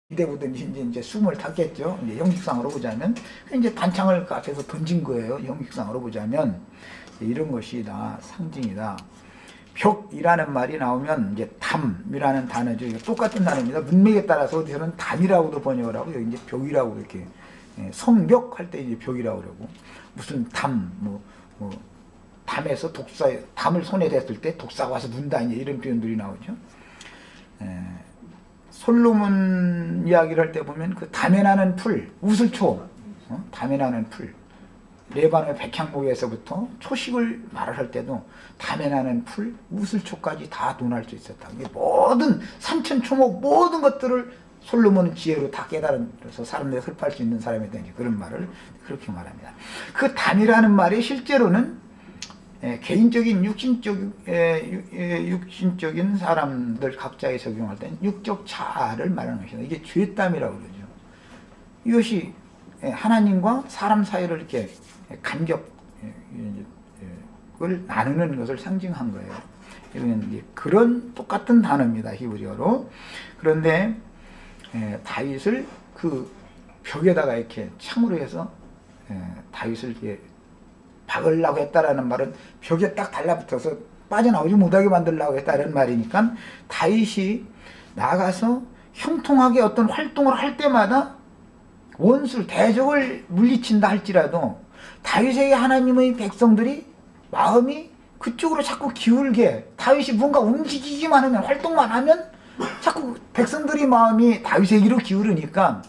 이대부든지 이제 숨을 탔겠죠. 이제 형식상으로 보자면 이제 단창을 그 앞에서 던진 거예요. 형식상으로 보자면 이런 것이 다 상징이다. 벽이라는 말이 나오면 이제 담이라는 단어죠. 똑같은 단어입니다. 문맥에 따라서 어디서는 담이라고도 번역을 하고 여기 이제 벽이라고 이렇게 성벽 할 때 이제 벽이라고 그러고 무슨 담 담에서 독사 담을 손에 댔을 때 독사가 와서 문다 이런 표현들이 나오죠. 솔로몬 이야기를 할 때 보면 그 담에 나는 풀, 우슬초, 담에 나는 풀, 레바논의 백향목에서부터 초식을 말을 할 때도 담에 나는 풀, 우슬초까지 다 논할 수 있었다. 모든 산천초목 모든 것들을 솔로몬은 지혜로 다 깨달아서 사람들이 설파할 수 있는 사람이 되니 그런 말을 그렇게 말합니다. 그 담이라는 말이 실제로는 개인적인 육신적인 사람들 각자에 적용할 때는 육적 자아를 말하는 것이다. 이게 죄담이라고 그러죠. 이것이 하나님과 사람 사이를 이렇게 간격을 나누는 것을 상징한 거예요. 이건 그런 똑같은 단어입니다. 히브리어로. 그런데 다윗을 그 벽에다가 이렇게 창으로 해서 다윗을 이렇게 박으려고 했다라는 말은 벽에 딱 달라붙어서 빠져나오지 못하게 만들려고 했다는 말이니까 다윗이 나가서 형통하게 어떤 활동을 할 때마다 원수를 대적을 물리친다 할지라도 다윗에게 하나님의 백성들이 마음이 그쪽으로 자꾸 기울게 다윗이 뭔가 움직이기만 하면 활동만 하면 자꾸 백성들이 마음이 다윗에게로 기울으니까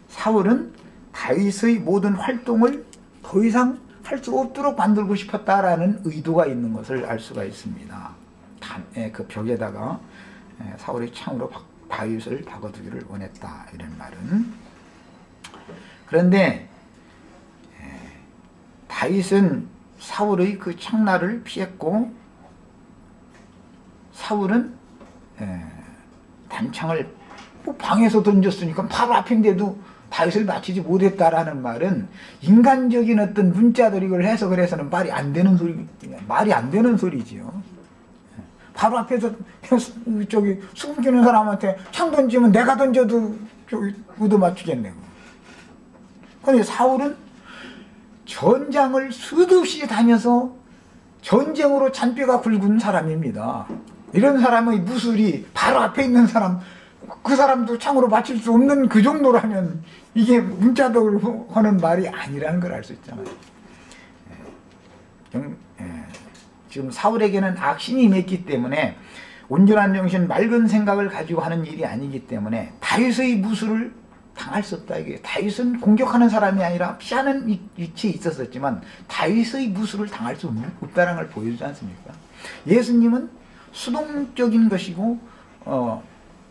사울은 다윗의 모든 활동을 더 이상 할 수 없도록 만들고 싶었다라는 의도가 있는 것을 알 수가 있습니다. 그 벽에다가 사울의 창으로 다윗을 박아두기를 원했다 이런 말은. 그런데 다윗은 사울의 그 창날을 피했고 사울은 단창을 방에서 던졌으니까 바로 앞인데도 다윗을 맞추지 못했다라는 말은 인간적인 어떤 문자들이 이걸 해석을 해서는 말이 안 되는 소리지요. 바로 앞에서 저기 숨기는 사람한테 창 던지면 내가 던져도 저기 얻어 맞추겠네. 그런데 사울은 전장을 수도 없이 다녀서 전쟁으로 잔뼈가 굵은 사람입니다. 이런 사람의 무술이 바로 앞에 있는 사람 그 사람도 창으로 맞출 수 없는 그 정도라면 이게 문자적으로 하는 말이 아니라는 걸 알 수 있잖아요. 지금 사울에게는 악신이 임했기 때문에 온전한 정신 맑은 생각을 가지고 하는 일이 아니기 때문에 다윗의 무술을 당할 수 없다. 이게 다윗은 공격하는 사람이 아니라 피하는 위치에 있었지만 다윗의 무술을 당할 수 없다는 걸 보여주지 않습니까? 예수님은 수동적인 것이고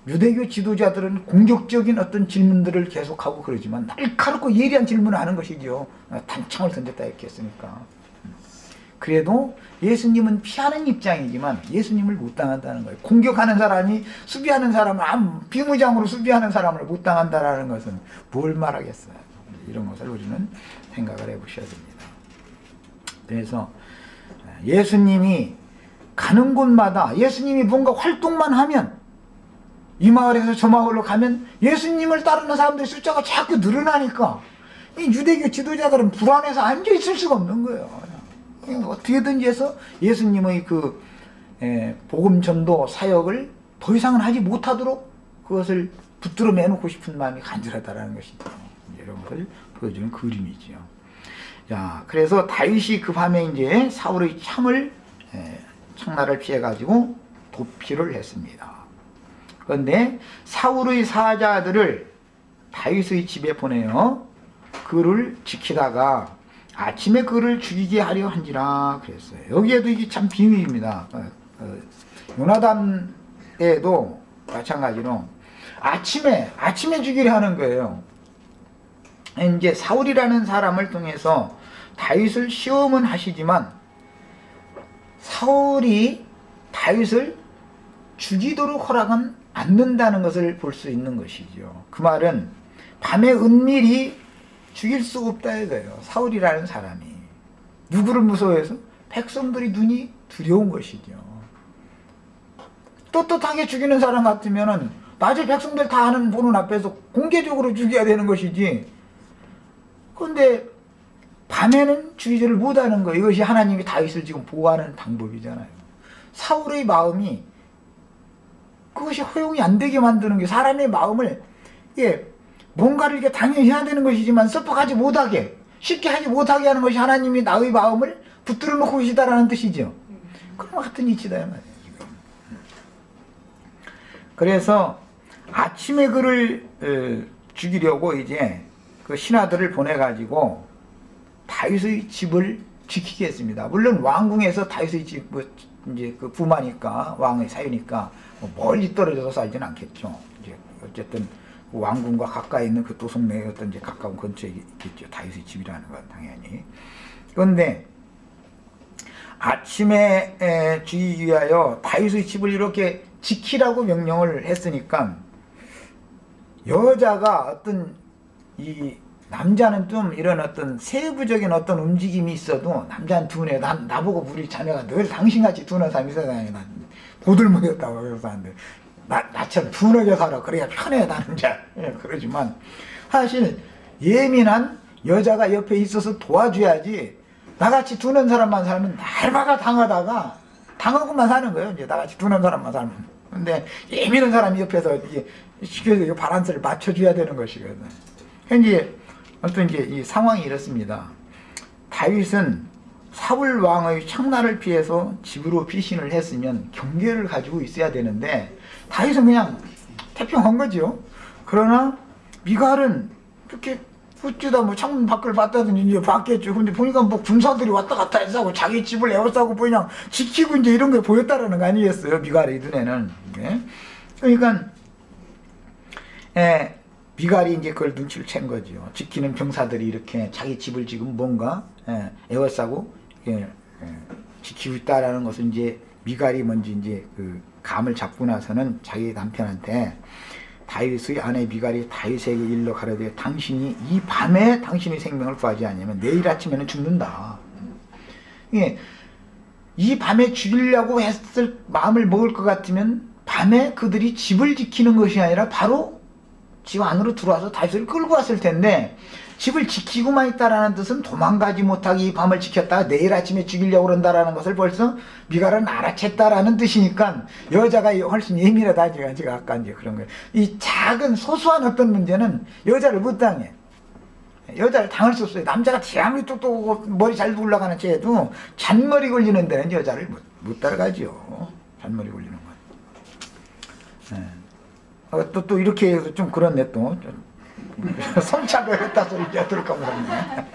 유대교 지도자들은 공격적인 어떤 질문들을 계속하고 그러지만 날카롭고 예리한 질문을 하는 것이죠. 단창을 던졌다 이렇게 했으니까. 그래도 예수님은 피하는 입장이지만 예수님을 못 당한다는 거예요. 공격하는 사람이 수비하는 사람을 비무장으로 수비하는 사람을 못 당한다는 것은 뭘 말하겠어요. 이런 것을 우리는 생각을 해보셔야 됩니다. 그래서 예수님이 가는 곳마다 예수님이 뭔가 활동만 하면 이 마을에서 저 마을로 가면 예수님을 따르는 사람들의 숫자가 자꾸 늘어나니까 이 유대교 지도자들은 불안해서 앉아있을 수가 없는 거예요. 어떻게든지 해서 예수님의 그 복음 전도 사역을 더 이상은 하지 못하도록 그것을 붙들어 매놓고 싶은 마음이 간절하다는 것이죠. 이런 것을 보여주는 그림이죠. 자, 그래서 다윗이 그 밤에 이제 사울의 창날을 피해가지고 도피를 했습니다. 그런데 사울의 사자들을 다윗의 집에 보내어 그를 지키다가 아침에 그를 죽이게 하려 한지라 그랬어요. 여기에도 이게 참 비밀입니다. 요나단에도 마찬가지로 아침에 죽이려 하는 거예요. 이제 사울이라는 사람을 통해서 다윗을 시험은 하시지만 사울이 다윗을 죽이도록 허락은 않는다는 것을 볼 수 있는 것이죠. 그 말은 밤에 은밀히 죽일 수 없다 이거예요. 사울이라는 사람이 누구를 무서워해서 백성들이 눈이 두려운 것이죠. 떳떳하게 죽이는 사람 같으면은 낮에 백성들 다 하는 보는 앞에서 공개적으로 죽여야 되는 것이지. 그런데 밤에는 죽이지를 못하는 거. 이것이 하나님이 다윗을 지금 보호하는 방법이잖아요. 사울의 마음이 그것이 허용이 안 되게 만드는 게 사람의 마음을 뭔가를 이렇게 당연히 해야 되는 것이지만 섭박하지 못하게 쉽게 하지 못하게 하는 것이 하나님이 나의 마음을 붙들어 놓고 계시다라는 뜻이죠. 그런 같은 이치다 말이에요. 그래서 아침에 그를 죽이려고 이제 그 신하들을 보내가지고 다윗의 집을 지키게 했습니다. 물론 왕궁에서 다윗의 집 이제 그 부마니까 왕의 사유니까 뭐 멀리 떨어져서 살지는 않겠죠. 이제 어쨌든 그 왕궁과 가까이 있는 그 도성내의 어떤 이제 가까운 근처에 있겠죠. 다윗의 집이라는 건 당연히. 그런데 아침에 주기 위하여 다윗의 집을 이렇게 지키라고 명령을 했으니까 여자가 어떤 이 남자는 좀 이런 어떤 세부적인 어떤 움직임이 있어도 남자는 둔해. 나보고 우리 자녀가 늘 당신같이 둔한 사람이 세상에 난 보들먹였다고 그래서 하는데 나처럼 둔하게 살아. 그래야 편해 남자. 그러지만 사실 예민한 여자가 옆에 있어서 도와줘야지 나같이 둔한 사람만 살면 날마다 당하고만 사는 거예요. 이제 나같이 둔한 사람만 살면. 근데 예민한 사람이 옆에서 이게 시켜서 바란스를 맞춰줘야 되는 것이거든. 현재 어떤 이제 이 상황이 이렇습니다. 다윗은 사울 왕의 창날을 피해서 집으로 피신을 했으면 경계를 가지고 있어야 되는데 다윗은 그냥 태평한 거죠. 그러나 미갈은 이렇게 어쩌다 뭐 창문 밖을 봤다든지 이제 봤겠죠. 근데 보니까 뭐 군사들이 왔다 갔다 해서 자기 집을 에워싸고 그냥 지키고 이제 이런 게 보였다라는 거 아니겠어요? 미갈의 눈에는. 그러니까 미갈이 이제 그걸 눈치를 챈 거죠. 지키는 병사들이 이렇게 자기 집을 지금 뭔가 에워싸고 지키고 있다라는 것을 이제 미갈이 먼저 이제 그 감을 잡고 나서는 자기 남편한테 다윗의 아내 미갈이 다윗에게 일러 가로되 당신이 이 밤에 당신의 생명을 구하지 않으면 내일 아침에는 죽는다. 이 밤에 죽이려고 했을 마음을 먹을 것 같으면 밤에 그들이 집을 지키는 것이 아니라 바로 집 안으로 들어와서 다윗을 끌고 왔을 텐데 집을 지키고만 있다라는 뜻은 도망가지 못하게 이 밤을 지켰다가 내일 아침에 죽이려고 그런다라는 것을 벌써 미갈은 알아챘다라는 뜻이니까 여자가 훨씬 예민하다. 제가 아까 이제 그런 거예요. 이 작은 소소한 어떤 문제는 여자를 못 당해. 여자를 당할 수 없어요. 남자가 아무리 똑똑하고 머리 잘 굴러가는 채에도 잔머리 걸리는 데는 여자를 못 따라가죠. 잔머리 걸리는 건. 또 이렇게 해서 좀 그렇네 또. 성차별했다 소리 들을까 모르겠네.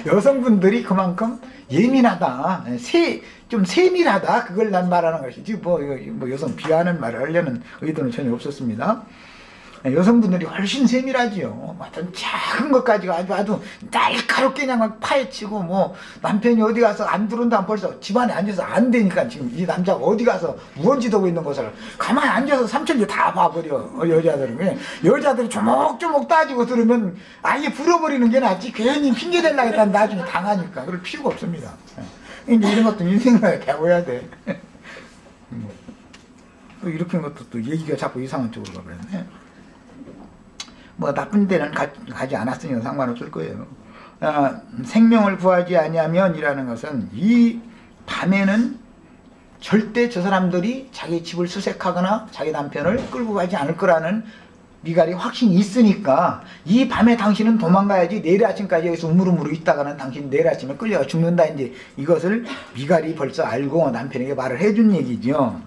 여성분들이 그만큼 예민하다, 좀 세밀하다, 그걸 난 말하는 것이지 뭐 여성 비하하는 말을 하려는 의도는 전혀 없었습니다. 여성분들이 훨씬 세밀하지요. 어떤 작은 것까지 아주 날카롭게 그냥 막 파헤치고 뭐 남편이 어디 가서 안 들어온다면 벌써 집안에 앉아서 안 되니까 지금 이 남자가 어디 가서 무언지도고 있는 것을 가만히 앉아서 삼천리 다 봐버려. 여자들은. 여자들이 조목조목 따지고 들으면 아예 불어버리는 게 낫지 괜히 핑계 대려고 했다면 나중에 당하니까 그럴 필요가 없습니다. 이제 이런 것도 인생을 배워야 돼. 이렇게 한 것도 또 얘기가 자꾸 이상한 쪽으로 가버렸네. 뭐 나쁜 데는 가지 않았으니까 상관없을 거예요. 생명을 구하지 아니하면이라는 것은 이 밤에는 절대 저 사람들이 자기 집을 수색하거나 자기 남편을 끌고 가지 않을 거라는 미갈이 확신이 있으니까 이 밤에 당신은 도망가야지 내일 아침까지 여기서 우물우물 있다가는 당신 내일 아침에 끌려가 죽는다. 이제 이것을 미갈이 벌써 알고 남편에게 말을 해준 얘기죠.